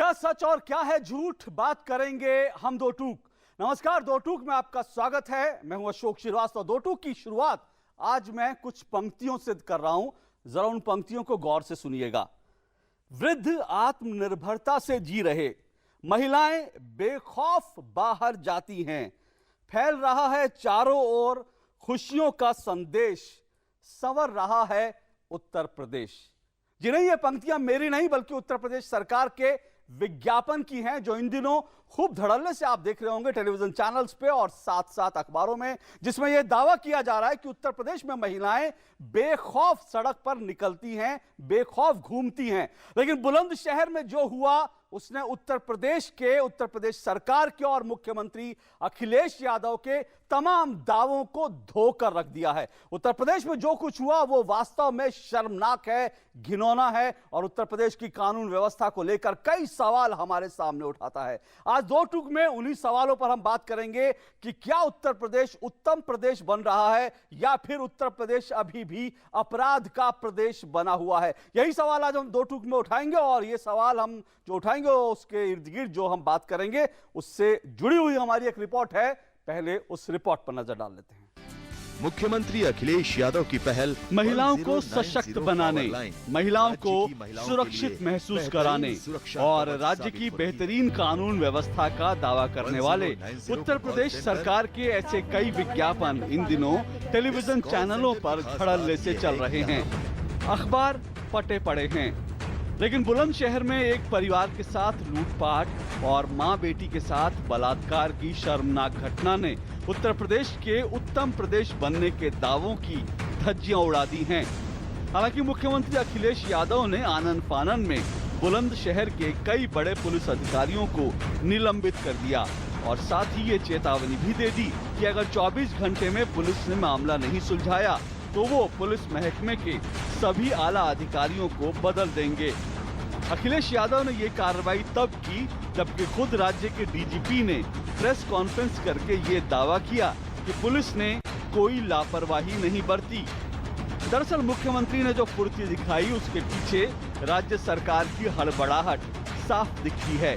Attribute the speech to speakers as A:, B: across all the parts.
A: क्या सच और क्या है झूठ, बात करेंगे हम दो टूक। नमस्कार, दो टूक में आपका स्वागत है। मैं हूं अशोक श्रीवास्तव। दो टूक की शुरुआत आज मैं कुछ पंक्तियों से कर रहा हूं, जरा उन पंक्तियों को गौर से सुनिएगा। वृद्ध आत्मनिर्भरता से जी रहे, महिलाएं बेखौफ बाहर जाती हैं, फैल रहा है चारों ओर खुशियों का संदेश, संवर रहा है उत्तर प्रदेश। जी नहीं, ये पंक्तियां मेरी नहीं बल्कि उत्तर प्रदेश सरकार के विज्ञापन की हैं, जो इन दिनों खूब धड़ल्ले से आप देख रहे होंगे टेलीविजन चैनल्स पे और साथ साथ अखबारों में, जिसमें यह दावा किया जा रहा है कि उत्तर प्रदेश में महिलाएं बेखौफ सड़क पर निकलती हैं, बेखौफ घूमती हैं। लेकिन बुलंदशहर में जो हुआ उसने उत्तर प्रदेश सरकार के और मुख्यमंत्री अखिलेश यादव के तमाम दावों को धोकर रख दिया है। उत्तर प्रदेश में जो कुछ हुआ वो वास्तव में शर्मनाक है, घिनौना है और उत्तर प्रदेश की कानून व्यवस्था को लेकर कई सवाल हमारे सामने उठाता है। आज दो टूक में उन्हीं सवालों पर हम बात करेंगे कि क्या उत्तर प्रदेश उत्तम प्रदेश बन रहा है या फिर उत्तर प्रदेश अभी भी अपराध का प्रदेश बना हुआ है। यही सवाल आज हम दो टूक में उठाएंगे और ये सवाल हम जो उठाएंगे उसके इर्द गिर्द जो हम बात करेंगे उससे जुड़ी हुई हमारी एक रिपोर्ट है। पहले उस रिपोर्ट पर नजर डाल लेते हैं।
B: मुख्यमंत्री अखिलेश यादव की पहल
A: महिलाओं को सशक्त बनाने, महिलाओं को सुरक्षित महसूस कराने और राज्य की बेहतरीन कानून व्यवस्था का दावा करने वाले उत्तर प्रदेश सरकार के ऐसे कई विज्ञापन इन दिनों टेलीविजन चैनलों पर धड़ल्ले से चल रहे हैं। अखबार पटे पड़े हैं, लेकिन बुलंदशहर में एक परिवार के साथ लूटपाट और मां बेटी के साथ बलात्कार की शर्मनाक घटना ने उत्तर प्रदेश के उत्तम प्रदेश बनने के दावों की धज्जियां उड़ा दी हैं। हालांकि मुख्यमंत्री अखिलेश यादव ने आनन फानन में बुलंदशहर के कई बड़े पुलिस अधिकारियों को निलंबित कर दिया और साथ ही ये चेतावनी भी दे दी कि अगर 24 घंटे में पुलिस ने मामला नहीं सुलझाया तो वो पुलिस महकमे के सभी आला अधिकारियों को बदल देंगे। अखिलेश यादव ने ये कार्रवाई तब की जबकि खुद राज्य के डीजीपी ने प्रेस कॉन्फ्रेंस करके ये दावा किया कि पुलिस ने कोई लापरवाही नहीं बरती। दरअसल मुख्यमंत्री ने जो फुर्ती दिखाई उसके पीछे राज्य सरकार की हड़बड़ाहट साफ दिखती है।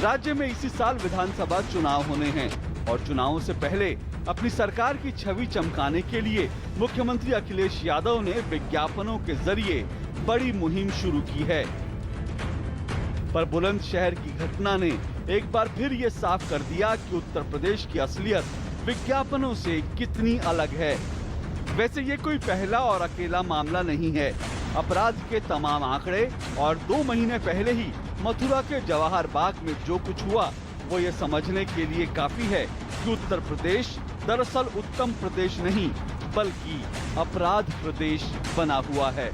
A: राज्य में इसी साल विधानसभा चुनाव होने हैं और चुनावों से पहले अपनी सरकार की छवि चमकाने के लिए मुख्यमंत्री अखिलेश यादव ने विज्ञापनों के जरिए बड़ी मुहिम शुरू की है। पर बुलंदशहर की घटना ने एक बार फिर ये साफ कर दिया कि उत्तर प्रदेश की असलियत विज्ञापनों से कितनी अलग है। वैसे ये कोई पहला और अकेला मामला नहीं है। अपराध के तमाम आंकड़े और 2 महीने पहले ही मथुरा के जवाहर बाग में जो कुछ हुआ वो ये समझने के लिए काफी है कि उत्तर प्रदेश दरअसल उत्तम प्रदेश नहीं बल्कि अपराध प्रदेश बना हुआ है।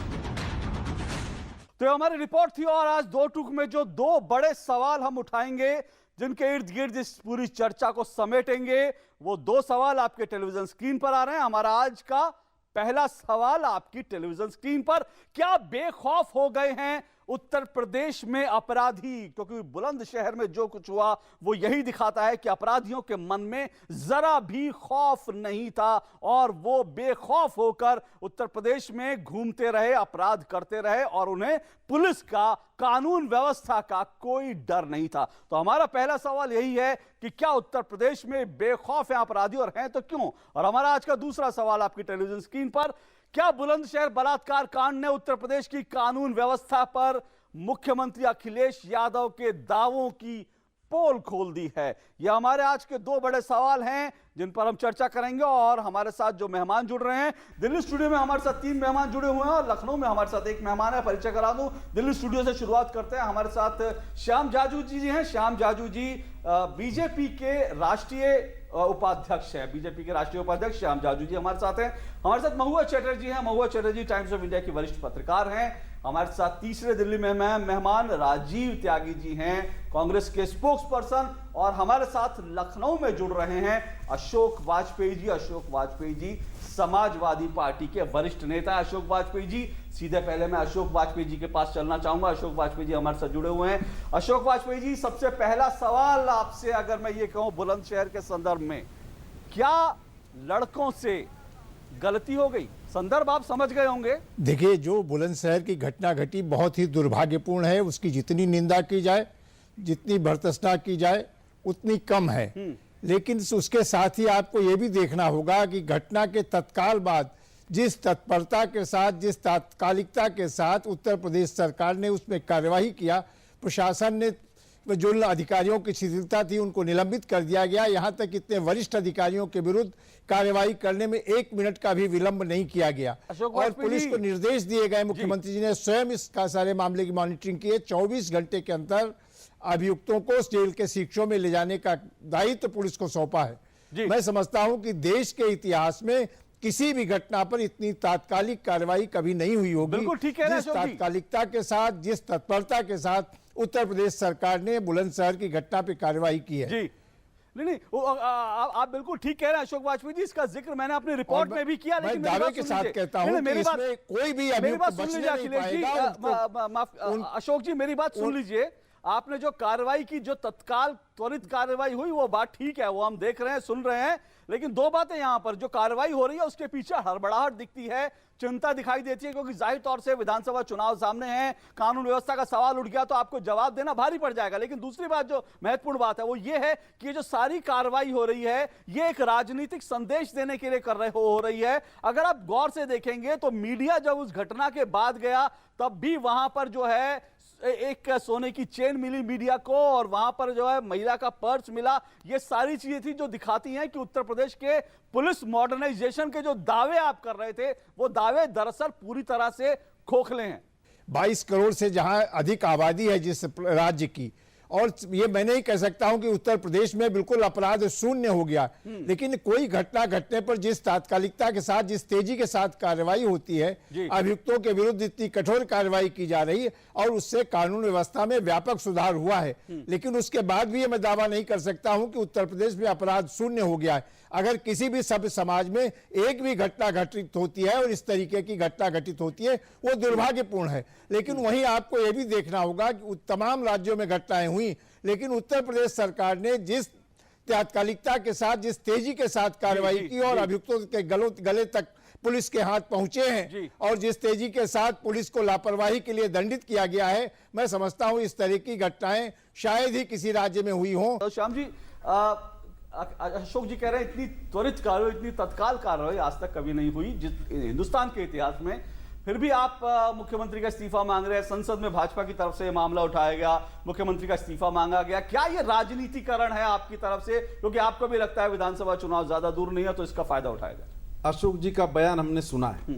A: तो हमारी रिपोर्ट थी और आज दो टूक में जो 2 बड़े सवाल हम उठाएंगे, जिनके इर्द गिर्द इस पूरी चर्चा को समेटेंगे, वो 2 सवाल आपके टेलीविजन स्क्रीन पर आ रहे हैं। हमारा आज का पहला सवाल आपकी टेलीविजन स्क्रीन पर, क्या बेखौफ हो गए हैं उत्तर प्रदेश में अपराधी? क्योंकि बुलंदशहर में जो कुछ हुआ वो यही दिखाता है कि अपराधियों के मन में जरा भी खौफ नहीं था और वो बेखौफ होकर उत्तर प्रदेश में घूमते रहे, अपराध करते रहे और उन्हें पुलिस का, कानून व्यवस्था का कोई डर नहीं था। तो हमारा पहला सवाल यही है कि क्या उत्तर प्रदेश में बेखौफ है अपराधी और हैं तो क्यों? और हमारा आज का दूसरा सवाल आपकी टेलीविजन स्क्रीन पर, क्या बुलंदशहर बलात्कार कांड ने उत्तर प्रदेश की कानून व्यवस्था पर मुख्यमंत्री अखिलेश यादव के दावों की पोल खोल दी है? ये हमारे आज के 2 बड़े सवाल हैं जिन पर हम चर्चा करेंगे। और हमारे साथ जो मेहमान जुड़ रहे हैं, दिल्ली स्टूडियो में हमारे साथ 3 मेहमान जुड़े हुए हैं और लखनऊ में हमारे साथ एक मेहमान है। परिचय करा दूं, दिल्ली स्टूडियो से शुरुआत करते हैं। हमारे साथ श्याम जाजू जी हैं। श्याम जाजू जी बीजेपी के राष्ट्रीय उपाध्यक्ष है, बीजेपी के राष्ट्रीय उपाध्यक्ष श्याम जाजू जी हमारे साथ हैं। हमारे साथ महुआ चटर्जी हैं। महुआ चटर्जी टाइम्स ऑफ इंडिया की वरिष्ठ पत्रकार हैं। हमारे साथ तीसरे दिल्ली में मेहमान राजीव त्यागी जी हैं, कांग्रेस के स्पोक्स पर्सन। और हमारे साथ लखनऊ में जुड़ रहे हैं अशोक वाजपेयी जी। अशोक वाजपेयी जी समाजवादी पार्टी के वरिष्ठ नेता है। अशोक वाजपेयी जी, सीधे पहले मैं अशोक वाजपेयी जी के पास चलना चाहूंगा। अशोक वाजपेयी जी हमारे साथ जुड़े हुए हैं। अशोक वाजपेयी जी, सबसे पहला सवाल आपसे अगर मैं ये कहूं बुलंदशहर के संदर्भ में, क्या लड़कों से गलती हो गई? संदर्भ आप समझ गए होंगे।
C: देखिए, जो बुलंदशहर की घटना घटी बहुत ही दुर्भाग्यपूर्ण है। उसकी जितनी निंदा की जाए जितनी भर्त्सना की जाए उतनी कम है। लेकिन उसके साथ ही आपको ये भी देखना होगा कि घटना के तत्काल बाद जिस तत्परता के साथ, जिस तात्कालिकता के साथ उत्तर प्रदेश सरकार ने उसमें कार्यवाही किया, प्रशासन ने जो अधिकारियों की शिथिलता थी उनको निलंबित कर दिया गया। यहाँ तक इतने वरिष्ठ अधिकारियों के विरुद्ध कार्यवाही करने में 1 मिनट का भी विलंब नहीं किया गया और पुलिस को निर्देश दिए गए। मुख्यमंत्री जी ने स्वयं इसका सारे मामले की मॉनिटरिंग की है। 24 घंटे के अंदर अभियुक्तों को जेल के शिक्षों में ले जाने का दायित्व पुलिस को सौंपा है। मैं समझता हूं कि देश के इतिहास में किसी भी घटना पर इतनी तात्कालिक कार्रवाई कभी नहीं हुई होगी।
A: बिल्कुल ठीक है,
C: जिस तात्कालिकता के साथ, जिस तत्परता के साथ उत्तर प्रदेश सरकार ने बुलंदशहर की घटना पर कार्रवाई की है।
A: जी नहीं, आप बिल्कुल ठीक कह रहे हैं अशोक वाजपेयी जी। इसका जिक्र मैंने अपने रिपोर्ट में भी किया, लेकिन
C: दावे के साथ कहता हूं कि इसमें कोई भी अभियुक्त बचने नहीं पाएगा।
A: अशोक जी मेरी बात सुन लीजिए। आपने जो कार्रवाई की, जो तत्काल त्वरित कार्रवाई हुई, वो बात ठीक है, वो हम देख रहे हैं, सुन रहे हैं। लेकिन दो बातें यहां पर, जो कार्रवाई हो रही है उसके पीछे हड़बड़ाहट दिखती है, चिंता दिखाई देती है, क्योंकि जाहिर तौर से विधानसभा चुनाव सामने हैं, कानून व्यवस्था का सवाल उठ गया तो आपको जवाब देना भारी पड़ जाएगा। लेकिन दूसरी बात, जो महत्वपूर्ण बात है, वो ये है कि ये जो सारी कार्रवाई हो रही है, ये एक राजनीतिक संदेश देने के लिए हो रही है। अगर आप गौर से देखेंगे तो मीडिया जब उस घटना के बाद गया, तब भी वहां पर जो है एक सोने की चेन मिली मीडिया को, और वहां पर जो है महिला का पर्स मिला। ये सारी चीजें थी जो दिखाती हैं कि उत्तर प्रदेश के पुलिस मॉडर्नाइजेशन के जो दावे आप कर रहे थे, वो दावे दरअसल पूरी तरह से खोखले हैं।
C: 22 करोड़ से जहां अधिक आबादी है जिस राज्य की, और ये मैं नहीं कह सकता हूं कि उत्तर प्रदेश में बिल्कुल अपराध शून्य हो गया, लेकिन कोई घटना घटने पर जिस तात्कालिकता के साथ, जिस तेजी के साथ कार्रवाई होती है, अभियुक्तों के विरुद्ध इतनी कठोर कार्रवाई की जा रही है, और उससे कानून व्यवस्था में व्यापक सुधार हुआ है। लेकिन उसके बाद भी मैं दावा नहीं कर सकता हूं कि उत्तर प्रदेश में अपराध शून्य हो गया है। अगर किसी भी सभ्य समाज में एक भी घटना घटित होती है और इस तरीके की घटना घटित होती है, वो दुर्भाग्यपूर्ण है। लेकिन वहीं आपको यह भी देखना होगा कि तमाम राज्यों में घटनाएं हुई, लेकिन उत्तर प्रदेश सरकार ने जिस तात्कालिकता के साथ, जिस तेजी के साथ कार्रवाई की और अभियुक्तों के गले तक पुलिस के हाथ पहुंचे हैं, और जिस तेजी के साथ पुलिस को लापरवाही के लिए दंडित किया गया है, मैं समझता हूं इस तरह की घटनाएं शायद ही किसी राज्य में हुई हों।
A: तो श्याम जी, अशोक जी कह रहे हैं इतनी त्वरित कार्रवाई, इतनी तत्काल कार्रवाई आज तक कभी नहीं हुई हिंदुस्तान के इतिहास में। फिर भी आप मुख्यमंत्री का इस्तीफा मांग रहे हैं, संसद में भाजपा की तरफ से मामला उठाया गया, मुख्यमंत्री का इस्तीफा मांगा गया। क्या ये राजनीतिकरण है आपकी तरफ से, क्योंकि आपको भी लगता है विधानसभा चुनाव ज्यादा दूर नहीं है तो इसका फायदा उठाएगा?
D: अशोक जी का बयान हमने सुना है,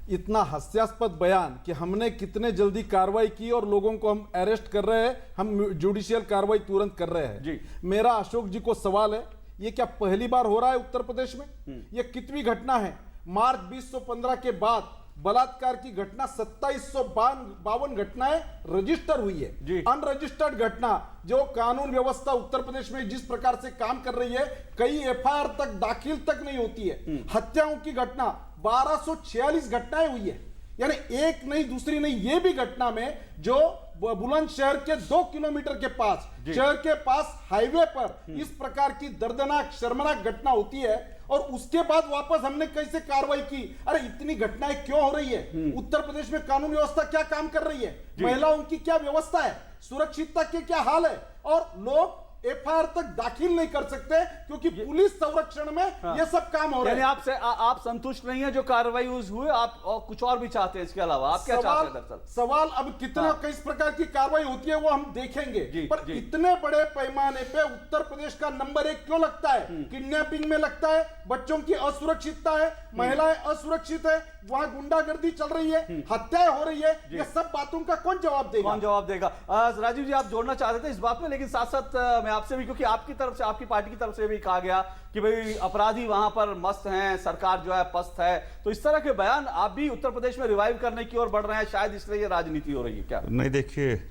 D: इतना हास्यास्पद बयान कि हमने कितने जल्दी कार्रवाई की और लोगों को हम अरेस्ट कर रहे हैं, हम जुडिशियल कार्रवाई तुरंत कर रहे हैं। मेरा अशोक जी को सवाल है, ये क्या पहली बार हो रहा है उत्तर प्रदेश में? ये कितनी घटना है? मार्च 2015 के बाद बलात्कार की घटना 2752 घटनाएं रजिस्टर हुई है। अनरजिस्टर्ड घटना, जो कानून व्यवस्था उत्तर प्रदेश में जिस प्रकार से काम कर रही है, कई एफआईआर तक दाखिल तक नहीं होती है। हत्याओं की घटना 1246 घटनाएं हुई है, यानी एक नहीं दूसरी नहीं। ये भी घटना में जो बुलंदशहर के 2 किलोमीटर के पास, शहर के पास हाईवे पर इस प्रकार की दर्दनाक शर्मनाक घटना होती है, और उसके बाद वापस हमने कैसे कार्रवाई की? अरे इतनी घटनाएं क्यों हो रही है? उत्तर प्रदेश में कानून व्यवस्था क्या काम कर रही है? महिलाओं की क्या व्यवस्था है? सुरक्षितता के क्या हाल है? और लोग एफआईआर तक दाखिल नहीं कर सकते क्योंकि पुलिस संरक्षण में ये सब काम हो रहा है।
A: आपसे आप संतुष्ट नहीं है जो कार्रवाई हुई, आप और कुछ और भी चाहते हैं? इसके अलावा आप क्या चाहते हैं? दरअसल
D: सवाल अब कितना किस प्रकार की कार्रवाई होती है वो हम देखेंगे, पर इतने बड़े पैमाने पे उत्तर प्रदेश का नंबर 1 क्यों लगता है? किडनैपिंग में लगता है, बच्चों की असुरक्षितता है, महिलाएं असुरक्षित है, वहां गुंडागर्दी चल रही है, हत्याएं हो रही है, ये सब बातों का कौन जवाब देगा?
A: कौन जवाब देगा? राजीव जी, आप जोड़ना चाहते थे इस बात में, लेकिन साथ साथ मैं आपसे भी, क्योंकि आपकी तरफ से, आपकी पार्टी की तरफ से भी कहा गया कि भाई अपराधी वहां पर मस्त हैं, सरकार जो है पस्त है, तो इस तरह के बयान आप भी उत्तर प्रदेश में रिवाइव करने की ओर बढ़ रहे हैं, शायद इसलिए ये राजनीति हो रही है क्या?
E: नहीं, देखिए,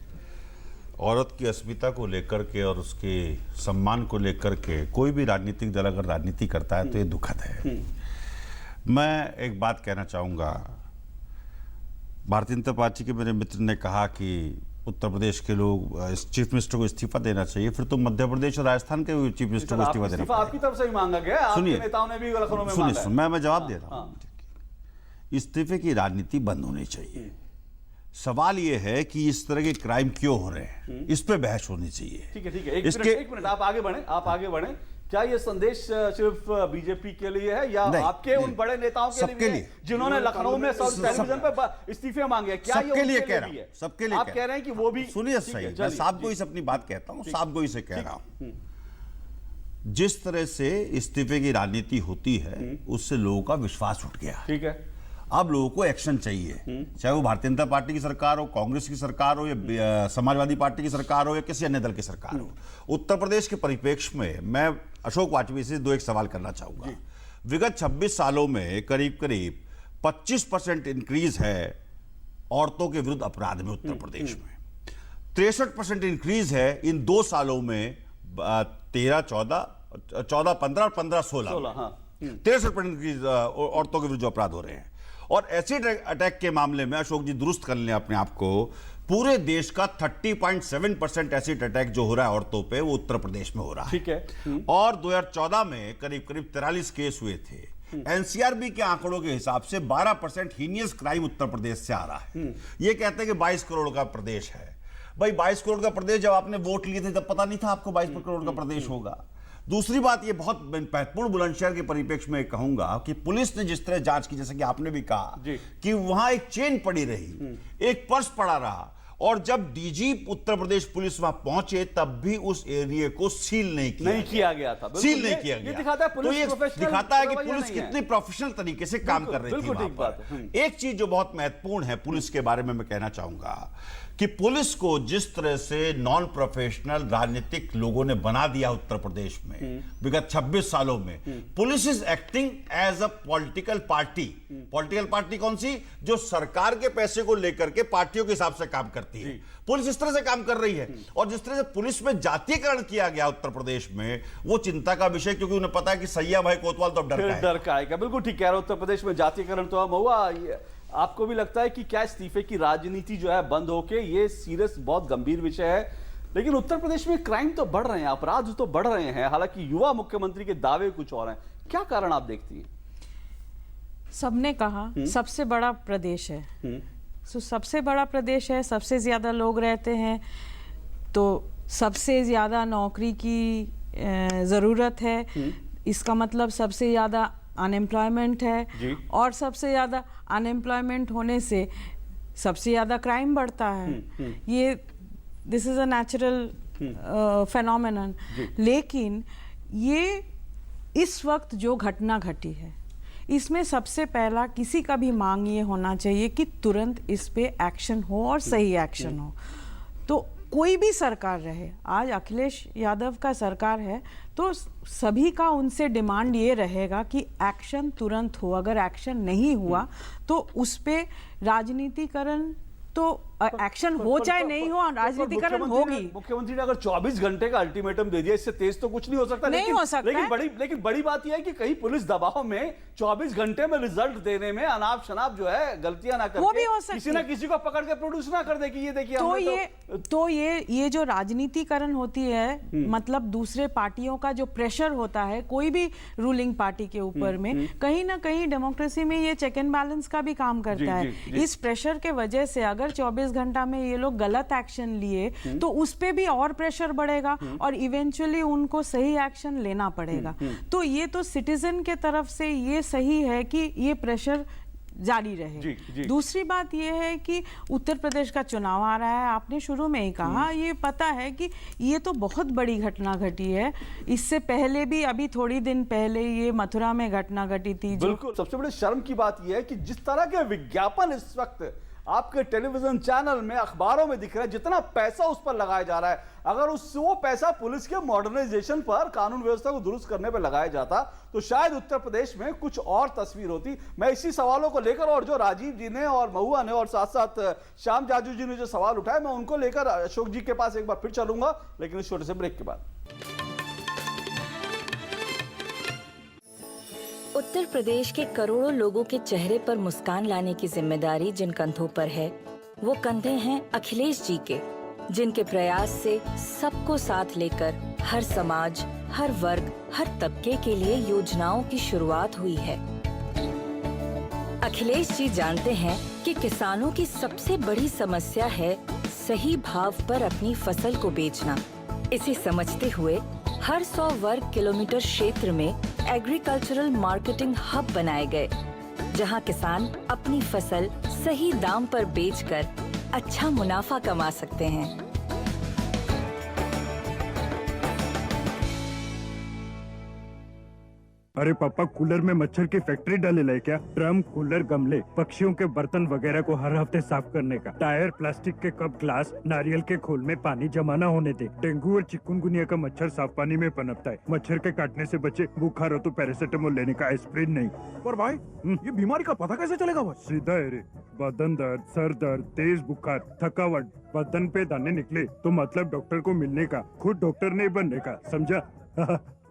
E: औरत की अस्मिता को लेकर के और उसके सम्मान को लेकर के कोई भी राजनीतिक दल अगर राजनीति करता है तो ये दुखद है। मैं एक बात कहना चाहूँगा, भारतीय जनता पार्टी के मेरे मित्र ने कहा कि उत्तर प्रदेश के लोग चीफ मिनिस्टर को इस्तीफा देना चाहिए, फिर तो मध्य प्रदेश और राजस्थान के चीफ मिनिस्टर को इस्तीफा देना चाहिए।
A: आपकी तरफ से ही मांगा गया, सुनिए, नेताओं ने भी लखनऊ में मांगा है।
E: मैं जवाब दे रहा हूँ। इस्तीफे की राजनीति बंद होनी चाहिए। सवाल ये है कि इस तरह के क्राइम क्यों हो रहे हैं, इस पे बहस होनी चाहिए।
A: ठीक है, एक मिनट आप आगे बढ़े। क्या ये संदेश सिर्फ बीजेपी के लिए है या आपके उन बड़े नेताओं के लिए जिन्होंने लखनऊ में टेलीविजन पर इस्तीफे मांगे? क्या
E: सबके लिए कह रहा हूं, सबके लिए
A: आप कह रहे हैं कि वो भी
E: सुनिए सही, मैं साफ गोई से अपनी बात कहता हूं, साफ गोई से कह रहा हूं। जिस तरह से इस्तीफे की राजनीति होती है उससे लोगों का विश्वास उठ गया।
A: ठीक है,
E: अब लोगों को एक्शन चाहिए, चाहे वो भारतीय जनता पार्टी की सरकार हो, कांग्रेस की सरकार हो, या समाजवादी पार्टी की सरकार हो, या किसी अन्य दल की सरकार हो। उत्तर प्रदेश के परिप्रेक्ष्य में मैं अशोक वाजपेयी से एक सवाल करना चाहूंगा। विगत 26 सालों में करीब करीब 25% इंक्रीज है औरतों के विरुद्ध अपराध में उत्तर प्रदेश में। 63% इंक्रीज है इन 2 सालों में, 13-14, 14-15 और 15-16, 63% इंक्रीज औरतों के विरुद्ध अपराध हो रहे हैं। और एसिड अटैक के मामले में अशोक जी दुरुस्त कर लें अपने आप को, पूरे देश का 30.7% एसिड अटैक जो हो रहा है औरतों पे वो उत्तर प्रदेश में हो रहा है।
A: ठीक है।
E: और 2014 में करीब करीब 43 केस हुए थे। एनसीआरबी के आंकड़ों के हिसाब से 12% हीनियस क्राइम उत्तर प्रदेश से आ रहा है। ये कहते हैं कि 22 करोड़ का प्रदेश है। भाई 22 करोड़ का प्रदेश, जब आपने वोट लिए थे तब पता नहीं था आपको 22 करोड़ का प्रदेश होगा। दूसरी बात, ये बहुत महत्वपूर्ण बुलंदशहर के परिप्रेक्ष्य में कहूंगा कि पुलिस ने जिस तरह जांच की, जैसे कि आपने भी कहा कि वहां एक चेन पड़ी रही, एक पर्स पड़ा रहा, और जब डीजी उत्तर प्रदेश पुलिस वहां पहुंचे तब भी उस एरिया को सील नहीं किया
A: गया था।
E: सील नहीं किया गया।
A: ये दिखाता है पुलिस
E: दिखाता है कि पुलिस कितनी प्रोफेशनल तरीके से काम कर रही थी वहां पर। एक चीज जो बहुत महत्वपूर्ण है पुलिस के बारे में मैं कहना चाहूंगा कि पुलिस को जिस तरह से नॉन प्रोफेशनल राजनीतिक लोगों ने बना दिया उत्तर प्रदेश में विगत 26 सालों में, police is acting as a political party. Political party कौन सी? जो सरकार के पैसे को लेकर के पार्टियों के हिसाब से काम करती है। पुलिस इस तरह से काम कर रही है। और जिस तरह से पुलिस में जातीयकरण किया गया उत्तर प्रदेश में, वो चिंता का विषय, क्योंकि उन्हें पता है कि सैया भाई कोतवाल तो अब डर का आएगा।
A: बिल्कुल ठीक कह रहे हो, उत्तर प्रदेश में जातीयकरण तो अब हुआ। आपको भी लगता है कि क्या इस्तीफे की राजनीति जो है बंद होके, ये सीरियस बहुत गंभीर विषय है, लेकिन उत्तर प्रदेश में क्राइम तो बढ़ रहे हैं, अपराध तो बढ़ रहे हैं, हालांकि युवा मुख्यमंत्री के दावे कुछ और हैं। क्या कारण आप देखती हैं?
F: सबने कहा सबसे बड़ा प्रदेश है, सबसे बड़ा प्रदेश है, सबसे ज्यादा लोग रहते हैं, तो सबसे ज्यादा नौकरी की जरूरत है। इसका मतलब सबसे ज्यादा अनएम्प्लॉयमेंट है, और सबसे ज्यादा अनएम्प्लॉयमेंट होने से सबसे ज्यादा क्राइम बढ़ता है। ये this is a natural phenomenon. लेकिन ये इस वक्त जो घटना घटी है, इसमें सबसे पहला किसी का भी मांग ये होना चाहिए कि तुरंत इस पे एक्शन हो और सही एक्शन हो। तो कोई भी सरकार रहे, आज अखिलेश यादव का सरकार है, तो सभी का उनसे डिमांड ये रहेगा कि एक्शन तुरंत हो। अगर एक्शन नहीं हुआ तो उस पे राजनीतिकरण, तो एक्शन हो चाहे नहीं हो, राजनीतिकरण होगी।
A: मुख्यमंत्री ने अगर 24 घंटे का अल्टीमेटम दे दिया, इससे तेज तो कुछ नहीं हो सकता।
F: नहीं हो सकता,
A: लेकिन बड़ी बात यह है कि कहीं पुलिस दबाव में 24 घंटे में रिजल्ट देने में अनाप शनाप जो है गलतियां ना करके,
F: वो भी हो सकती,
A: किसी ना किसी को पकड़ के प्रोड्यूस ना कर दे कि ये देखिए।
F: तो ये जो राजनीतिकरण होती है, मतलब दूसरे पार्टियों का जो प्रेशर होता है कोई भी रूलिंग पार्टी के ऊपर में, कहीं ना कहीं डेमोक्रेसी में ये चेक एंड बैलेंस का भी काम करता है। इस प्रेशर के वजह से अगर 24 घंटा में ये लोग गलत एक्शन लिए तो उस पे भी और प्रेशर बढ़ेगा और इवेंचुअली उनको सही एक्शन लेना पड़ेगा। तो ये तो सिटीजन के तरफ से ये सही है कि ये प्रेशर जारी रहे। दूसरी बात ये है कि उत्तर प्रदेश का चुनाव आ रहा है, आपने शुरू में ही कहा, ये पता है कि ये तो बहुत बड़ी घटना घटी है। इससे पहले भी अभी थोड़ी दिन पहले ये मथुरा में घटना घटी थी।
A: बिल्कुल, सबसे बड़ी शर्म की बात यह है कि जिस तरह के विज्ञापन इस वक्त आपके टेलीविजन चैनल में, अखबारों में दिख रहा है, जितना पैसा उस पर लगाया जा रहा है, अगर वो पैसा पुलिस के मॉडर्नाइजेशन पर, कानून व्यवस्था को दुरुस्त करने पर लगाया जाता तो शायद उत्तर प्रदेश में कुछ और तस्वीर होती। मैं इसी सवालों को लेकर, और जो राजीव जी ने और महुआ ने और साथ साथ श्याम जाजू जी ने जो सवाल उठाए, मैं उनको लेकर अशोक जी के पास एक बार फिर चलूंगा, लेकिन इस छोटे से ब्रेक के बाद।
G: उत्तर प्रदेश के करोड़ों लोगों के चेहरे पर मुस्कान लाने की जिम्मेदारी जिन कंधों पर है, वो कंधे हैं अखिलेश जी के, जिनके प्रयास से सबको साथ लेकर हर समाज, हर वर्ग, हर तबके के लिए योजनाओं की शुरुआत हुई है। अखिलेश जी जानते हैं कि किसानों की सबसे बड़ी समस्या है सही भाव पर अपनी फसल को बेचना। इसे समझते हुए हर 100 वर्ग किलोमीटर क्षेत्र में एग्रीकल्चरल मार्केटिंग हब बनाए गए, जहां किसान अपनी फसल सही दाम पर बेचकर अच्छा मुनाफा कमा सकते हैं।
H: अरे पापा, कूलर में मच्छर की फैक्ट्री डाले लाए क्या? ड्रम, कूलर, गमले, पक्षियों के बर्तन वगैरह को हर हफ्ते साफ करने का। टायर, प्लास्टिक के कप, ग्लास, नारियल के खोल में पानी जमा न होने दे। डेंगू और चिकुनगुनिया का मच्छर साफ पानी में पनपता है। मच्छर के काटने से बचे। बुखार हो तो पैरासीटामोल लेने का, एस्प्रिन नहीं।
I: पर भाई ये बीमारी का पता कैसे चलेगा भाई?
H: सीधा है रे, बदन दर्द, सर दर्द, तेज बुखार, थकावट, बदन पे दाने निकले तो मतलब डॉक्टर को मिलने का, खुद डॉक्टर नहीं बनने का, समझा?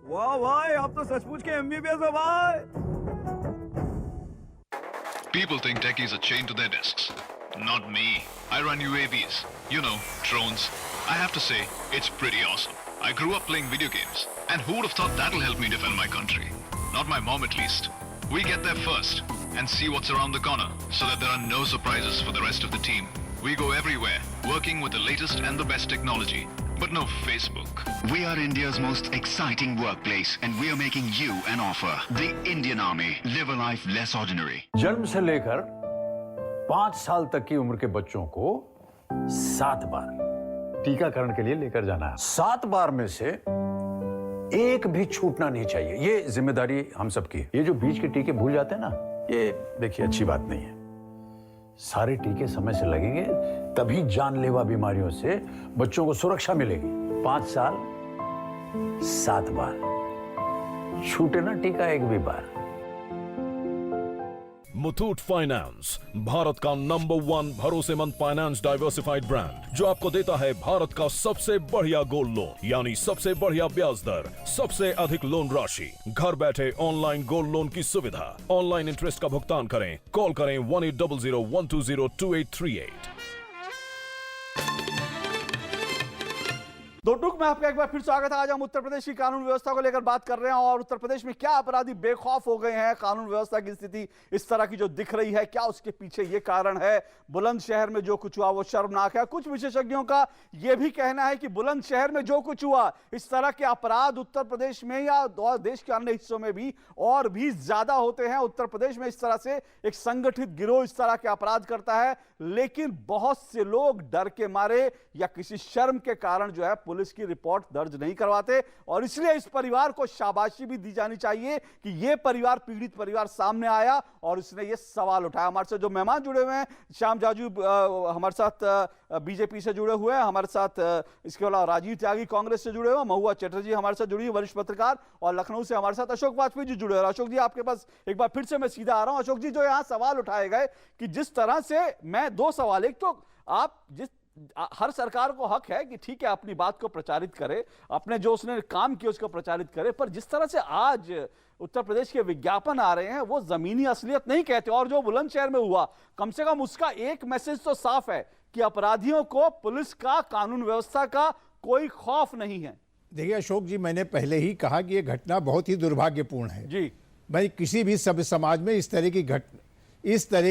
I: वाह भाई, आप तो सचमुच के MBBS हो भाई।
J: People think techies are chained to their desks. Not me. I run UAVs. You know, drones. I have to say, it's pretty awesome. I grew up playing video games. And who would have thought that'll help me defend my country? Not my mom at least. We get there first and see what's around the corner so that there are no surprises for the rest of the team. We go everywhere, working with the latest and the best technology. But no Facebook.
K: We are India's most exciting workplace and we are making you an offer. The Indian Army. Live a life less ordinary.
L: जन्म से लेकर 5 साल तक की उम्र के बच्चों को 7 बार टीकाकरण के लिए लेकर जाना है। 7 बार में से एक भी छूटना नहीं चाहिए। ये जिम्मेदारी हम सबकी है। ये जो बीच के टीके भूल जाते हैं ना, ये देखिए अच्छी बात नहीं है। सारे टीके समय से लगेंगे, तभी जानलेवा बीमारियों से बच्चों को सुरक्षा मिलेगी। 5 साल 7 बार छूटे ना टीका एक भी बार।
M: मुथूट फाइनेंस, भारत का नंबर 1 भरोसेमंद फाइनेंस डाइवर्सिफाइड ब्रांड, जो आपको देता है भारत का सबसे बढ़िया गोल्ड लोन, यानी सबसे बढ़िया ब्याज दर, सबसे अधिक लोन राशि, घर बैठे ऑनलाइन गोल्ड लोन की सुविधा, ऑनलाइन इंटरेस्ट का भुगतान करें, कॉल करें 1800-120-2838।
A: दो टूक में आपका एक बार फिर स्वागत है। आज हम उत्तर प्रदेश की कानून व्यवस्था को लेकर बात कर रहे हैं और उत्तर प्रदेश में क्या अपराधी बेखौफ हो गए हैं, कानून व्यवस्था की स्थिति इस तरह की जो दिख रही है, क्या उसके पीछे ये कारण है? बुलंदशहर में जो कुछ हुआ वो शर्मनाक है। कुछ विशेषज्ञों का यह भी कहना है कि बुलंदशहर में जो कुछ हुआ, इस तरह के अपराध उत्तर प्रदेश में या देश के अन्य हिस्सों में भी और भी ज्यादा होते हैं। उत्तर प्रदेश में इस तरह से एक संगठित गिरोह इस तरह के अपराध करता है, लेकिन बहुत से लोग डर के मारे या किसी शर्म के कारण जो है पुलिस की रिपोर्ट दर्ज नहीं करवाते। और इसलिए इस परिवार को शाबाशी भी दी जानी चाहिए कि यह परिवार, पीड़ित परिवार सामने आया और इसने यह सवाल उठाया। हमारे साथ जो मेहमान जुड़े हुए हैं, श्याम जाजू हमारे साथ बीजेपी से जुड़े हुए हैं, हमारे साथ इसके अलावा राजीव त्यागी कांग्रेस से जुड़े हुए, महुआ चटर्जी हमारे साथ जुड़ी, वरिष्ठ पत्रकार, और लखनऊ से हमारे साथ अशोक वाजपेयी जी जुड़े हुए। अशोक जी, आपके पास एक बार फिर से मैं सीधा आ रहा हूं। अशोक जी, जो यहां सवाल उठाए गए कि जिस तरह से, मैं 2 सवाल, एक तो आप हर सरकार को हक है कि ठीक है अपनी बात को प्रचारित करे, अपने जो उसने काम किया उसको प्रचारित करे, पर जिस तरह से आज उत्तर प्रदेश के विज्ञापन आ रहे हैं वो जमीनी असलियत नहीं कहते। और जो बुलंदशहर में हुआ, कम से कम उसका एक मैसेज तो साफ है कि अपराधियों को पुलिस का, कानून व्यवस्था का कोई खौफ नहीं है।
C: देखिए अशोक जी, मैंने पहले ही कहा कि यह घटना बहुत ही दुर्भाग्यपूर्ण है जी। भाई किसी भी सभ्य समाज में इस तरह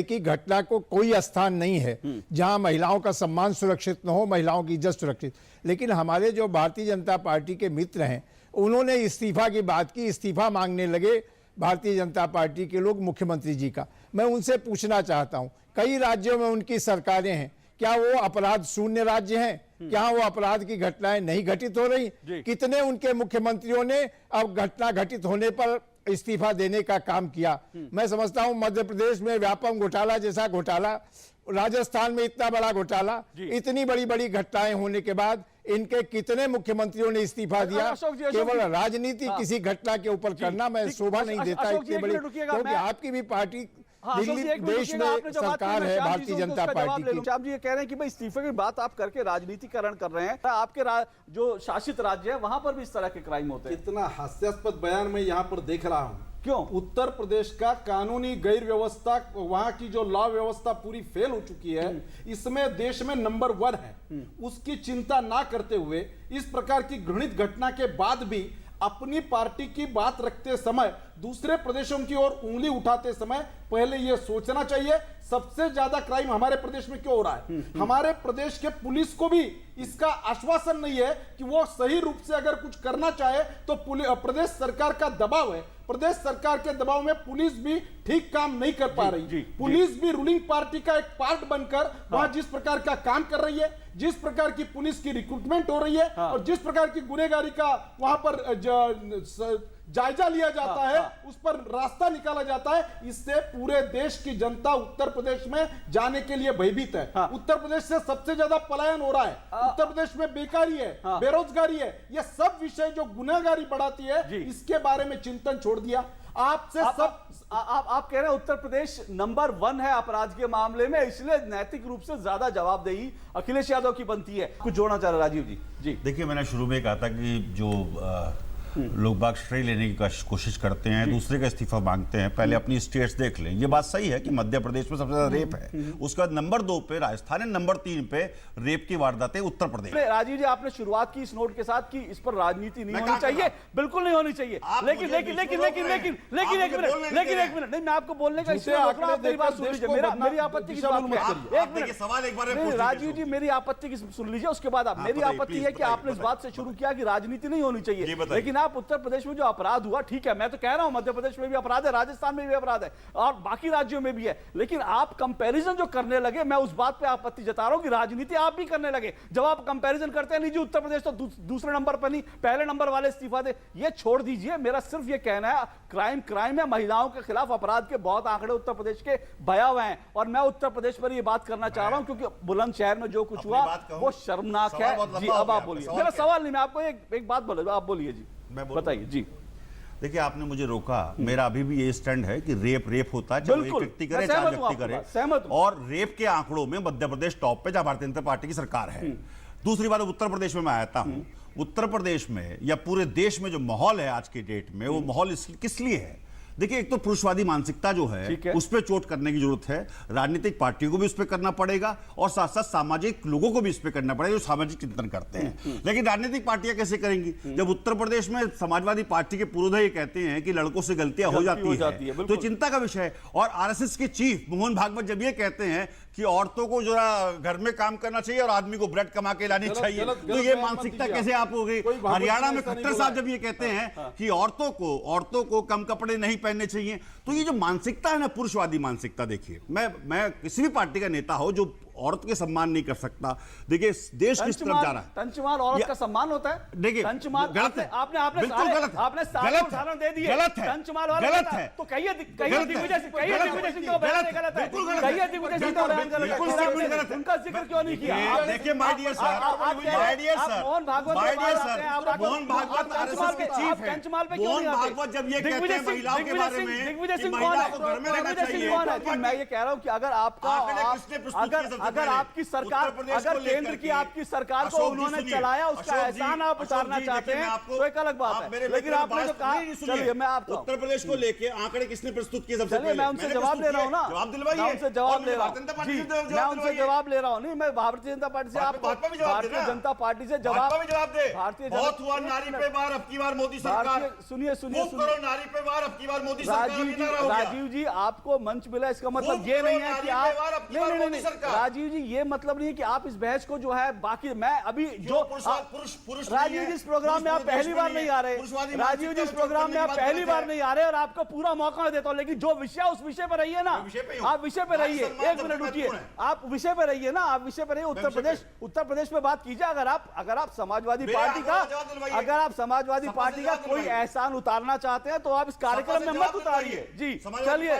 C: की घटना को कोई स्थान नहीं है जहां महिलाओं का सम्मान सुरक्षित न हो, महिलाओं की इज्जत सुरक्षित। लेकिन हमारे जो भारतीय जनता पार्टी के मित्र हैं, उन्होंने इस्तीफा की बात की, इस्तीफा मांगने लगे भारतीय जनता पार्टी के लोग मुख्यमंत्री जी का। मैं उनसे पूछना चाहता हूं, कई राज्यों में उनकी सरकारें हैं, क्या वो अपराध शून्य राज्य हैं? क्या वो अपराध की घटनाएं नहीं घटित हो रही? कितने उनके मुख्यमंत्रियों ने अब घटना घटित होने पर इस्तीफा देने का काम किया? मैं समझता हूं मध्य प्रदेश में व्यापम घोटाला जैसा घोटाला, राजस्थान में इतना बड़ा घोटाला, इतनी बड़ी बड़ी घटनाएं होने के बाद इनके कितने मुख्यमंत्रियों ने इस्तीफा दिया? केवल राजनीति किसी घटना के ऊपर करना मैं शोभा नहीं देता इतनी बड़ी, क्योंकि आपकी भी पार्टी दिल्ली देश में सरकार है, भारतीय जनता पार्टी की।
A: आप जी ये कह रहे हैं कि भाई इस्तीफे की बात आप करके राजनीतिकरण कर रहे हैं, आपके जो शासित राज्य है वहां पर भी इस तरह के क्राइम होते हैं।
D: इतना हास्यास्पद बयान मैं यहाँ पर देख रहा हूँ।
A: क्यों?
D: उत्तर प्रदेश का कानूनी गैर व्यवस्था, वहां की जो लॉ व्यवस्था पूरी फेल हो चुकी है, इसमें देश में नंबर 1 है। उसकी चिंता ना करते हुए इस प्रकार की घृणित घटना के बाद भी अपनी पार्टी की बात रखते समय दूसरे प्रदेशों की ओर उंगली उठाते समय पहले यह सोचना चाहिए सबसे ज्यादा क्राइम हमारे प्रदेश में क्यों हो रहा है। हमारे प्रदेश के पुलिस को भी इसका आश्वासन नहीं है कि वो सही रूप से अगर कुछ करना चाहे तो प्रदेश सरकार का दबाव है। प्रदेश सरकार के दबाव में पुलिस भी ठीक काम नहीं कर पा रही। पुलिस भी रूलिंग पार्टी का एक पार्ट बनकर वहां जिस प्रकार का काम कर रही है, जिस प्रकार की पुलिस की रिक्रूटमेंट हो रही है और जिस प्रकार की गुनहगारी का वहां पर जायजा लिया जाता है, उस पर रास्ता निकाला जाता है, इससे पूरे देश की जनता उत्तर प्रदेश में जाने के लिए भयभीत है। उत्तर प्रदेश से सबसे ज्यादा पलायन हो रहा है, उत्तर प्रदेश में बेकारी है, बेरोजगारी है, ये सब विषय जो गुनहगारी बढ़ाती है, इसके बारे में चिंतन छोड़ दिया। आपसे
A: आप कह रहे हैं उत्तर प्रदेश नंबर 1 है अपराध के मामले में, इसलिए नैतिक रूप से ज्यादा जवाबदेही अखिलेश यादव की बनती है। कुछ जोड़ना चाह रहे राजीव जी?
E: देखिए, मैंने शुरू में कहा था कि जो लोग बाग श्रेय लेने की कोशिश करते हैं, दूसरे का इस्तीफा मांगते हैं, पहले अपनी स्टेट्स देख लें। ये बात सही है कि मध्य प्रदेश में सबसे ज्यादा रेप है, उसके बाद नंबर 2 पे राजस्थान है, नंबर 3 पे रेप की वारदातें उत्तर प्रदेश।
A: राजीव जी, आपने शुरुआत की इस नोट के साथ कि इस पर राजनीति नहीं होनी चाहिए, बिल्कुल नहीं होनी चाहिए, लेकिन एक मिनट नहीं, मैं आपको बोलने का इसलिए रोक रहा हूं, मेरी बात सुन लीजिए। मेरी आपत्ति की बात है,
E: सवाल एक बार
A: राजीव जी मेरी आपत्ति की सुन लीजिए, उसके बाद आप। मेरी आपत्ति है कि आपने इस बात से शुरू किया कि राजनीति नहीं होनी चाहिए, लेकिन आप उत्तर प्रदेश में जो अपराध हुआ, ठीक है, मैं तो कह रहा हूं मध्य प्रदेश में भी अपराध है, राजस्थान में भी अपराध है और बाकी राज्यों में भी है, लेकिन आप कंपैरिजन जो करने लगे, मैं उस बात पे आपत्ति जता रहा हूं कि राजनीति आप भी करने लगे। जब आप कंपैरिजन करते हैं, नहीं जी उत्तर प्रदेश तो दूसरे नंबर पर नहीं, पहले नंबर वाले इस्तीफा दे, ये छोड़ दीजिए। मेरा सिर्फ ये कहना है, क्राइम है, महिलाओं के खिलाफ अपराध के बहुत आंकड़े उत्तर प्रदेश के भयावह हैं और मैं उत्तर प्रदेश पर ये बात करना चाह रहा हूं क्योंकि बुलंदशहर में जो कुछ हुआ वो शर्मनाक है। जी, अब आप बोलिए। मेरा सवाल नहीं, मैं आपको एक बात बोले, आप बोलिए जी, बताइए जी।
E: देखिए, आपने मुझे रोका, मेरा अभी भी ये स्टैंड है कि रेप होता है, चाहे एक व्यक्ति करे चाहे व्यक्ति करे, और रेप के आंकड़ों में मध्य प्रदेश टॉप पे, जहां भारतीय जनता पार्टी की सरकार है। दूसरी बात, उत्तर प्रदेश में मैं आता हूं, उत्तर प्रदेश में या पूरे देश में जो माहौल है आज की डेट में, वो माहौल किस लिए है? देखिए, एक तो पुरुषवादी मानसिकता जो है उस पर चोट करने की जरूरत है, राजनीतिक पार्टियों को भी उस पर करना पड़ेगा और साथ साथ सामाजिक लोगों को भी इस पर करना पड़ेगा जो सामाजिक चिंतन करते हैं। लेकिन राजनीतिक पार्टियां कैसे करेंगी जब उत्तर प्रदेश में समाजवादी पार्टी के पुरोधा ये कहते हैं कि लड़कों से गलतियां हो जाती है, तो चिंता का विषय है। और आरएसएस के चीफ मोहन भागवत जब ये कहते हैं कि औरतों को जो घर में काम करना चाहिए और आदमी को ब्रेड कमा के लानी चाहिए, तो ये मानसिकता कैसे आप हो गई? हरियाणा में खट्टर साहब जब ये कहते हैं कि औरतों को कम कपड़े नहीं पहनने चाहिए, तो ये जो मानसिकता है ना, पुरुषवादी मानसिकता, देखिए, मैं किसी भी पार्टी का नेता हो जो औरत के सम्मान नहीं कर सकता, देखिए देश किस तरफ जा रहा है।
A: तंचमाल औरत का सम्मान होता है?
E: देखिए,
A: तंचमाल
E: गलत है,
A: आपने
E: बिल्कुल गलत है,
A: आपने सारे उदाहरण दे दिए,
E: गलत है,
A: तंचमाल वाला
E: गलत है,
A: तो कहिए दिग्विजय सिंह का बयान गलत है, कहिए दिग्विजय सिंह का बयान गलत है, उनका जिक्र क्यों नहीं किया?
E: देखिए my dear sir,
A: Mohan
E: Bhagwat RSS के चीफ हैं, मोहन भागवत जब ये कहते हैं महिलाओं के बारे में,
A: दिग्विजय सिंह कौन है? मैं ये कह रहा हूं कि अगर आपकी सरकार, अगर केंद्र की आपकी सरकार को उन्होंने चलाया, उसका एहसान आप उतारना चाहते हैं तो एक अलग बात है, लेकिन आपने जो कहा, चलिए मैं आपको
E: उत्तर प्रदेश को लेके आंकड़े किसने प्रस्तुत किए सबसे पहले?
A: मैं उनसे जवाब ले रहा हूं ना,
E: जवाब दिलवाइए,
A: मैं उनसे जवाब ले रहा हूं, मैं उनसे जवाब ले रहा हूं। नहीं, मैं भारतीय जनता पार्टी से, आप भारतीय जनता पार्टी से जवाब दे। भारतीय
E: बहुत हुआ नारी पे वार, अब की बार मोदी सरकार,
A: सुनिए
E: नारी पे वार, अब की बार मोदी सरकार।
A: राजीव जी, आपको मंच मिला, इसका मतलब ये नहीं है कि आप, नहीं, राजीव जी, ये मतलब नहीं है कि आप इस बहस को जो है बाकी, मैं अभी जो राजीव जी इस प्रोग्राम में आप पहली बार नहीं आ रहे, राजीव जी इस प्रोग्राम में आप पहली बार नहीं आ रहे और आपको पूरा मौका देता हूं, लेकिन जो विषय उस विषय पर रहिए ना, आप विषय पर रहिए। एक मिनट रुकिए, आप विषय पर रहिए ना, आप विषय पर रहिए। उत्तर प्रदेश में बात कीजिए। अगर आप समाजवादी पार्टी का कोई एहसान उतारना चाहते हैं तो आप इस कार्यक्रम में मत उतारिए। जी चलिए,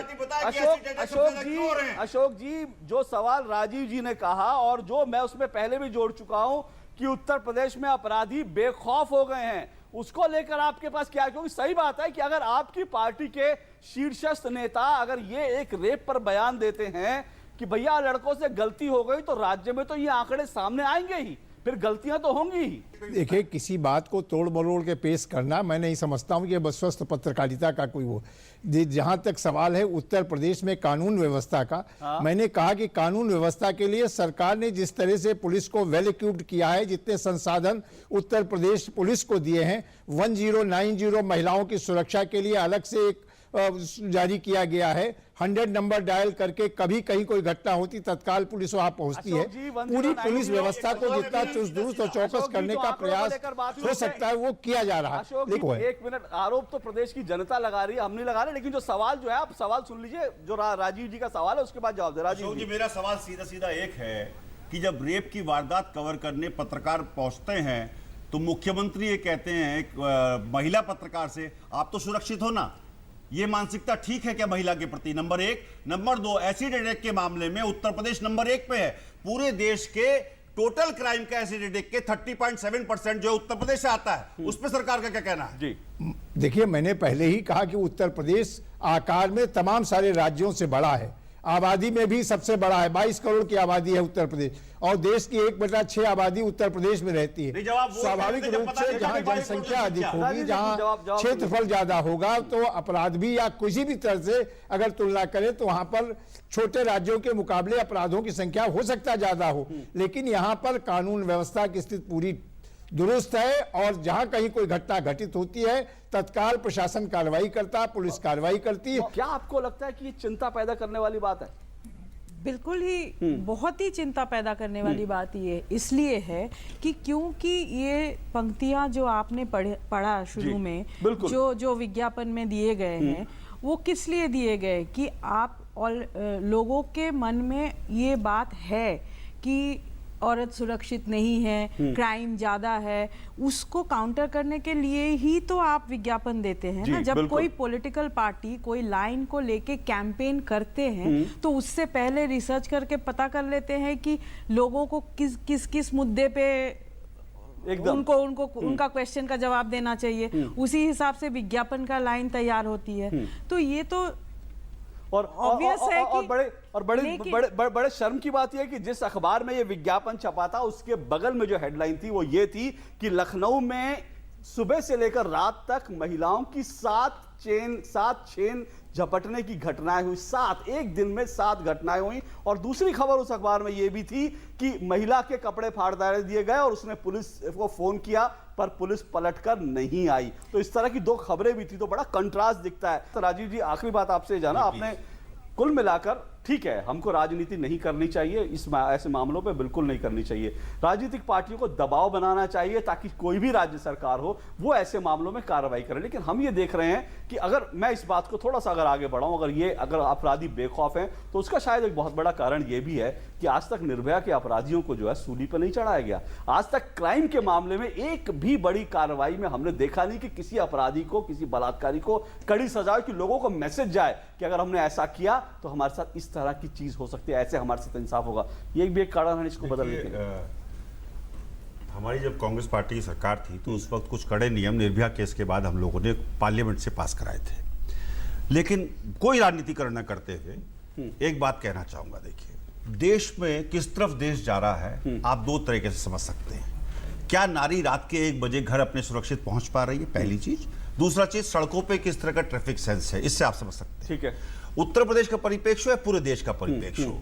A: अशोक जी, जो सवाल राजीव जी ने कहा और जो मैं उसमें पहले भी जोड़ चुका हूं कि उत्तर प्रदेश में अपराधी बेखौफ हो गए हैं, उसको लेकर आपके पास क्या? क्योंकि सही बात है कि अगर आपकी पार्टी के शीर्षस्थ नेता अगर ये एक रेप पर बयान देते हैं कि भैया लड़कों से गलती हो गई, तो राज्य में तो ये आंकड़े सामने आएंगे ही। फिर गलतियां तो होंगी ही।
C: देखिए, किसी बात को तोड़ मरोड़ के पेश करना मैं नहीं समझता हूं कि यह स्वस्थ पत्रकारिता का कोई वो। जहां तक सवाल है उत्तर प्रदेश में कानून व्यवस्था का, मैंने कहा कि कानून व्यवस्था के लिए सरकार ने जिस तरह से पुलिस को वेल इक्विप्ड किया है, जितने संसाधन उत्तर प्रदेश पुलिस को दिए हैं, 1090 महिलाओं की सुरक्षा के लिए अलग से एक जारी किया गया है। 100 नंबर डायल करके कभी कहीं कोई घटना होती तत्काल पुलिस वहां पहुंचती है। पूरी पुलिस व्यवस्था को जितना चुस्त दुरुस्त और चौकस करने का प्रयास हो सकता है वो किया जा रहा है।
A: देखो, एक मिनट, आरोप तो प्रदेश की जनता लगा रही है, हम नहीं लगा रहे, लेकिन जो सवाल जो है, आप सवाल सुन लीजिए, जो राजीव जी का सवाल है उसके बाद जवाब दे। राजीव जी,
E: मेरा सवाल सीधा सीधा एक है कि जब रेप की वारदात कवर करने पत्रकार पहुंचते हैं तो मुख्यमंत्री ये कहते हैं एक महिला पत्रकार से, आप तो सुरक्षित हो ना। ये मानसिकता ठीक है क्या महिला के प्रति? नंबर एक। नंबर दो, एसिड अटैक के मामले में उत्तर प्रदेश नंबर 1 पे है। पूरे देश के टोटल क्राइम का एसिड अटैक के 30.7% जो उत्तर प्रदेश से आता है, उस पर सरकार का क्या कहना है?
A: जी
C: देखिए, मैंने पहले ही कहा कि उत्तर प्रदेश आकार में तमाम सारे राज्यों से बड़ा है, आबादी में भी सबसे बड़ा है। 22 करोड़ की आबादी है उत्तर प्रदेश, और देश की 1/6 आबादी उत्तर प्रदेश में रहती है। स्वाभाविक रूप से जहां जनसंख्या अधिक होगी, जहां क्षेत्रफल ज्यादा होगा, तो अपराध भी या किसी भी तरह से अगर तुलना करें तो वहां पर छोटे राज्यों के मुकाबले अपराधों की संख्या हो सकता ज्यादा हो, लेकिन यहां पर कानून व्यवस्था की स्थिति पूरी दुरुस्त है, और जहां कहीं कोई घटना घटित होती है तत्काल प्रशासन कार्रवाई करता है, पुलिस कार्रवाई करती है।
A: क्या आपको लगता है कि ये चिंता पैदा करने वाली बात है?
F: बिल्कुल ही, बहुत ही चिंता पैदा करने वाली बात ये इसलिए है कि क्योंकि ये पंक्तियां जो आपने पढ़ा शुरू में, जो विज्ञापन में दिए गए हैं, वो किस लिए दिए गए कि आप और लोगों के मन में ये बात है कि औरत सुरक्षित नहीं है, क्राइम ज्यादा है, उसको काउंटर करने के लिए ही तो आप विज्ञापन देते हैं ना। जब कोई पॉलिटिकल पार्टी कोई लाइन को लेके कैंपेन करते हैं तो उससे पहले रिसर्च करके पता कर लेते हैं कि लोगों को किस मुद्दे पे उनका क्वेश्चन का जवाब देना चाहिए, उसी हिसाब से विज्ञापन का लाइन तैयार होती है। तो ये तो
A: और ऑब्वियस है कि बड़े शर्म की बात यह है कि जिस अखबार में ये विज्ञापन छपा था उसके बगल में जो हेडलाइन थी वो ये थी कि लखनऊ में सुबह से लेकर रात तक महिलाओं की 7 चेन झपटने की घटनाएं हुई। 7 एक दिन में 7 घटनाएं हुई। और दूसरी खबर उस अखबार में यह भी थी कि महिला के कपड़े फाड़ दिए गए और उसने पुलिस को फोन किया पर पुलिस पलटकर नहीं आई। तो इस तरह की 2 खबरें भी थी, तो बड़ा कंट्रास्ट दिखता है। तो राजीव जी, आखिरी बात आपसे जाना, आपने कुल मिलाकर, ठीक है, हमको राजनीति नहीं करनी चाहिए, ऐसे मामलों पे बिल्कुल नहीं करनी चाहिए। राजनीतिक पार्टियों को दबाव बनाना चाहिए ताकि कोई भी राज्य सरकार हो वो ऐसे मामलों में कार्रवाई करे। लेकिन हम ये देख रहे हैं कि अगर मैं इस बात को थोड़ा सा अगर आगे बढ़ाऊं, अगर अपराधी बेखौफ हैं तो उसका शायद एक बहुत बड़ा कारण ये भी है कि आज तक निर्भया के अपराधियों को जो है सूली पर नहीं चढ़ाया गया। आज तक क्राइम के मामले में एक भी बड़ी कार्रवाई में हमने देखा नहीं कि किसी अपराधी को, किसी बलात्कारी को कड़ी सजा, कि लोगों को मैसेज जाए कि अगर हमने ऐसा किया तो हमारे साथ इस तरह की चीज हो सकती है, ऐसे हमारे साथ इंसाफ होगा। ये भी एक कारण है इसको बदलने के लिए।
E: हमारी जब कांग्रेस पार्टी की सरकार थी तो उस वक्त कुछ कड़े नियम निर्भया केस के बाद हम लोगों ने पार्लियामेंट से पास कराए थे, लेकिन कोई राजनीतिकरण न करते हुए एक बात कहना चाहूंगा। देखिए, देश में किस तरफ देश जा रहा है आप 2 तरीके से समझ सकते हैं। क्या नारी रात के 1 बजे घर अपने सुरक्षित पहुंच पा रही है? पहली चीज। दूसरा चीज, सड़कों पे किस तरह का ट्रैफिक सेंस है, इससे आप समझ सकते हैं।
A: ठीक है,
E: उत्तर प्रदेश का परिप्रेक्ष्य है, पूरे देश का परिप्रेक्ष्य हो।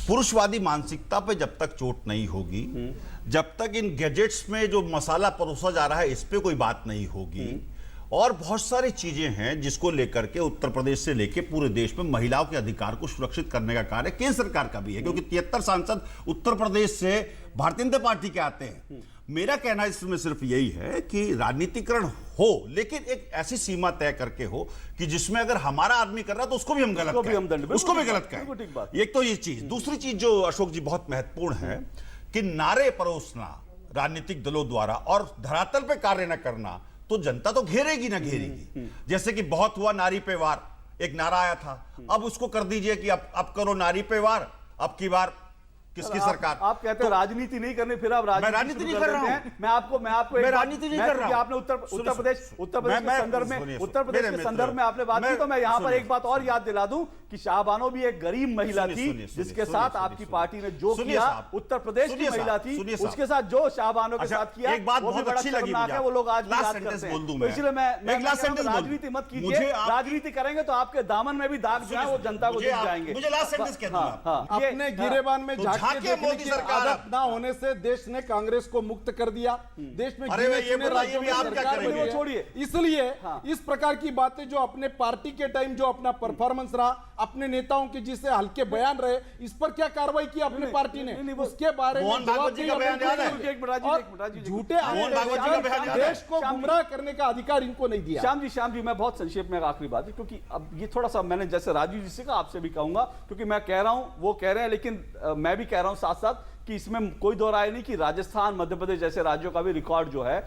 E: पुरुषवादी मानसिकता पे जब तक चोट नहीं होगी, जब तक इन गैजेट्स में जो मसाला परोसा जा रहा है इस पे कोई बात नहीं होगी, और बहुत सारी चीजें हैं जिसको लेकर के उत्तर प्रदेश से लेकर पूरे देश में महिलाओं के अधिकार को सुरक्षित करने का कार्य केंद्र सरकार का भी है, क्योंकि 73 सांसद उत्तर प्रदेश से भारतीय जनता पार्टी के आते हैं। मेरा कहना इसमें सिर्फ यही है कि राजनीतिकरण हो, लेकिन एक ऐसी सीमा तय करके हो कि जिसमें अगर हमारा आदमी कर रहा है तो उसको भी हम गलत कहें, उसको भी गलत कहें। एक तो ये चीज। दूसरी चीज जो अशोक जी बहुत महत्वपूर्ण है कि नारे परोसना राजनीतिक दलों द्वारा और धरातल पे कार्य न करना, तो जनता तो घेरेगी ना घेरेगी। जैसे कि बहुत हुआ नारी पे वार, एक नारा आया था, अब उसको कर दीजिए कि अब करो नारी पे वार, अब की बार किसकी सरकार।
A: आप कहते हैं राजनीति नहीं करनी, फिर आप
E: राजनीति नहीं कर रहा हूं।
A: मैं आपको
E: राजनीति नहीं कर रहा हूं।
A: आपने उत्तर प्रदेश के संदर्भ में आपने बात की, तो मैं यहां पर एक बात और याद दिला दूं कि शाहबानो भी एक गरीब महिला थी जिसके साथ आपकी पार्टी ने जो किया, उत्तर प्रदेश की महिला थी उसके साथ जो शाहबानो के साथ किया,
E: एक बात
A: वो भी
E: बहुत
A: बड़ा
E: अच्छी लगी
A: शर्मनाक
E: मुझे।
A: है, वो लोग आज भी
E: लास्ट
A: याद
E: सेंटेंस
A: करते हैं।
E: बोल दूं
A: तो
E: मैं।
A: इसलिए मैं
E: एक लास्ट सेंटेंस बोल दूं।
A: राजनीति मत कीजिए,
E: मुझे आप-
A: राजनीति करेंगे तो आपके दामन में भी दाग जो है वो जनता को दिख जाएंगे।
E: मुझे लास्ट सेंटेंस कह दूंगा।
D: अपने गिरेबान में
E: तो
D: झांक
E: झांके
D: के देखने
E: मोदी
D: की
E: सरकार।
D: आदत ना होने से देश ने कांग्रेस को मुक्त कर दिया। देश में
E: अरे
D: गिने
E: ये
D: चुने
E: बताइए
D: राज्यों
E: भी
D: में
E: आप क्या
D: सरकार
E: करेंगे?
D: बनी है।
A: छोड़िए।
D: इसलिए इस प्रकार की बातें जो अपने पार्टी के टाइम जो अपना परफॉर्मेंस रहा, अपने नेताओं के जिससे हल्के बयान रहे, इस पर क्या कार्रवाई की अपनी पार्टी ने? उसके बारे में
E: मोहन भागवत जी का बयान याद है?
D: झूठे
E: मोहन भागवत जी का बयान याद है?
D: देश को गुमराह करने का अधिकार इनको नहीं दिया।
A: श्याम जी मैं बहुत संक्षेप में एक आखिरी बात है, क्योंकि अब ये थोड़ा सा मैंने जैसे राजीव जी से कहा आपसे भी कहूंगा, क्योंकि मैं कह रहा हूं वो कह रहे हैं, लेकिन मैं भी कह रहा हूं साथ साथ कि इसमें कोई दो राय नहीं कि राजस्थान मध्य प्रदेश जैसे राज्यों का भी रिकॉर्ड जो है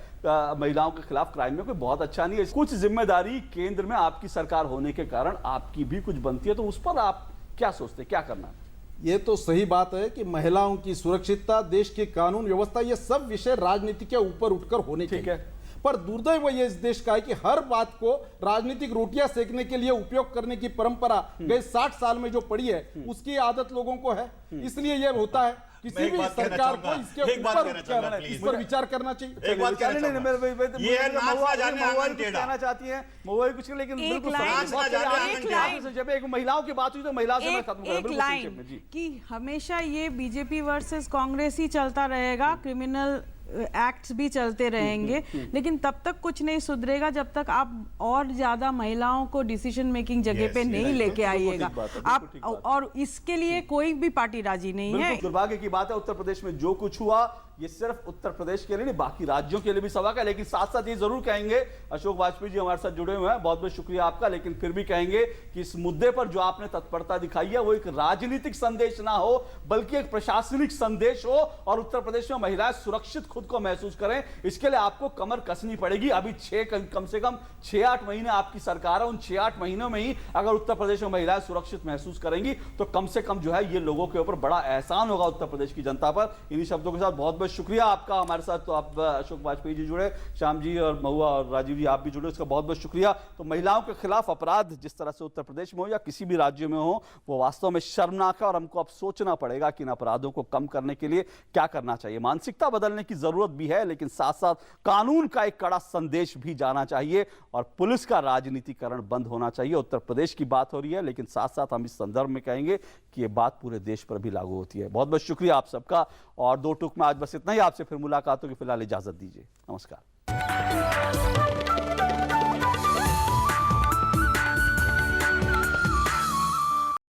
A: महिलाओं के खिलाफ क्राइम में कोई बहुत अच्छा नहीं है। कुछ जिम्मेदारी केंद्र में आपकी सरकार होने के कारण आपकी भी कुछ बनती है, तो उस पर आप क्या सोचते हैं, क्या करना है?
D: ये तो सही बात है कि महिलाओं की सुरक्षितता, देश की कानून व्यवस्था, ये सब विषय राजनीति के ऊपर उठकर होने चाहिए। पर दुर्दैव ये इस देश का है कि हर बात को राजनीतिक रोटियां सेकने के लिए उपयोग करने की परंपरा गए 60 साल में जो पड़ी है, उसकी आदत लोगों को है। इसलिए ये होता है किसी भी सरकार को इसके ऊपर इस पर विचार करना चाहिए।
A: कहना चाहती है कुछ, लेकिन जब एक महिलाओं की बात हुई तो महिला से मैं खत्म
F: एक लाइन कि हमेशा ये बीजेपी वर्सेस कांग्रेस ही चलता रहेगा, क्रिमिनल एक्ट्स भी चलते रहेंगे, लेकिन तब तक कुछ नहीं सुधरेगा जब तक आप और ज्यादा महिलाओं को डिसीजन मेकिंग जगह पे नहीं लेके आइएगा आप, और इसके लिए कोई भी पार्टी राजी नहीं है।
A: दुर्भाग्य की बात है, उत्तर प्रदेश में जो कुछ हुआ ये सिर्फ उत्तर प्रदेश के लिए नहीं, बाकी राज्यों के लिए भी सबक है। लेकिन साथ साथ ये जरूर कहेंगे, अशोक वाजपेयी जी हमारे साथ जुड़े हुए हैं, बहुत बहुत शुक्रिया आपका, लेकिन फिर भी कहेंगे कि इस मुद्दे पर जो आपने तत्परता दिखाई है वो एक राजनीतिक संदेश ना हो बल्कि एक प्रशासनिक संदेश हो, और उत्तर प्रदेश में महिलाएं सुरक्षित खुद को महसूस करें। इसके लिए आपको कमर कसनी पड़ेगी। अभी कम से कम 6-8 महीने आपकी सरकार है, उन 6-8 महीनों में ही अगर उत्तर प्रदेश में महिलाएं सुरक्षित महसूस करेंगी तो कम से कम जो है ये लोगों के ऊपर बड़ा एहसान होगा उत्तर प्रदेश की जनता पर। इन्हीं शब्दों के साथ बहुत बहुत शुक्रिया आपका हमारे साथ। तो आप अशोक वाजपेयी जी जुड़े, श्याम जी और महुआ और राजीव जी आप भी जुड़े, उसका बहुत बहुत शुक्रिया। तो महिलाओं के खिलाफ अपराध जिस तरह से उत्तर प्रदेश में हो या किसी भी राज्य में हो वो वास्तव में शर्मनाक है, और हमको अब सोचना पड़ेगा कि इन अपराधों को कम करने के लिए क्या करना चाहिए। मानसिकता बदलने की जरूरत भी है, लेकिन साथ साथ कानून का एक कड़ा संदेश भी जाना चाहिए और पुलिस का राजनीतिकरण बंद होना चाहिए। उत्तर प्रदेश की बात हो रही है, लेकिन साथ साथ हम इस संदर्भ में कहेंगे कि ये बात पूरे देश पर भी लागू होती है। बहुत बहुत शुक्रिया आप सबका, और दो टूक में आज बस इतना ही। आपसे फिर मुलाकात होगी, फिलहाल इजाजत दीजिए, नमस्कार।